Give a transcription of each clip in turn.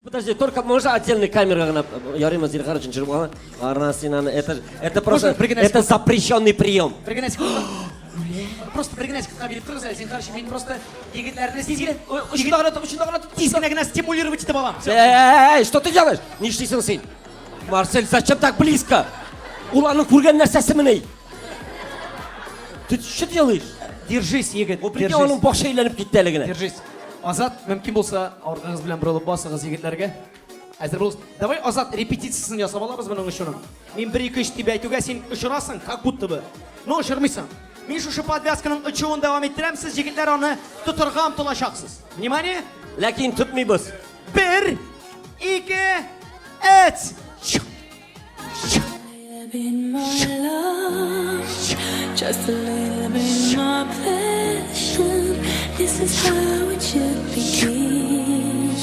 Подожди, только можно отдельной камерой Ярема Зильхарович Червана, это просто, это запрещенный прием. Просто пригнать кабинет тұрғыза, сен қаршы мен просто егетлерді тискінегіне стимулировать етіп алам. Эй, что ты делаешь? Не іштейсің сен. Марсель, зачем так близко? Уланың көрген нәрсесі міне. Ты что делаешь? Держись, егет, держись. Оның боқша үйленіп кетті. Держись. Азат, мүмкін болса, ауырғыңыз білен бұрылып басыңыз егетлерге. Әзір болсын. Давай Азат репетициясын жасап аламыз мұның үшінің. Мен 1-2-3 деп айтуға сен ұшырасың, как будто бы. Но ұшырмайсың. Мен шушы подвязканың ұчуын давам еттірем, сіз жігітлер оны тұтырға ұмтылашақсыз. Внимание? Ләкин тұтмайбыз. 1, 2, 3. Just a little bit more passion. This is how it should begin.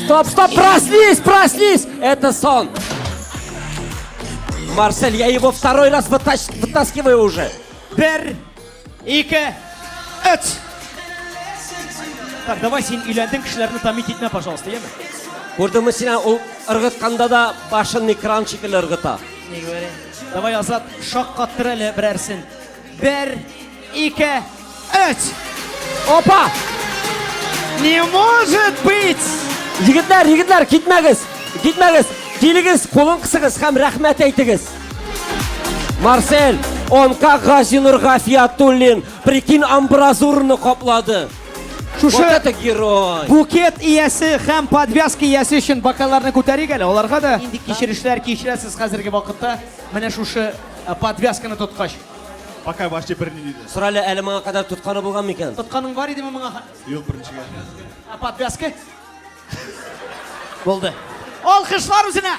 Стоп, проснись! Это сон. Марсель, я его второй раз вытаскиваю уже. 1, 2, 3. Так, давай сен үйләндің кішілеріні тамит етме, пожалуйста, ема? Көрдіңмі сен ол ырғытқанда да башын экран шекілі ырғыта. Давай Азат шақ қаттыр әлі бір әрсін. 1, 2, 3. Опа! Не может быть! Егітлер, кетмәгіз. Келігіз, қолын қысығыз, һәм рәхмәт әйтігіз. Марсель, он как Газинур Гафиятуллин, прикинь, амбразурны қоплады. Вот это герой. Букет иесі һәм подвязка иесі үшін бакаларны көтәрик әлі. Оларға да инді кешіресіз қазіргі вақытта. Мене шушы подвязканы тұтқаш. Пока вообще біріне дейді. Сұрайлы әлі маңа қадар тұтқаны болған мекен? Тұтқаның бар еді ме маңа? Yok біріншіге. Подвязка? Болды. Алқышлар өзіне!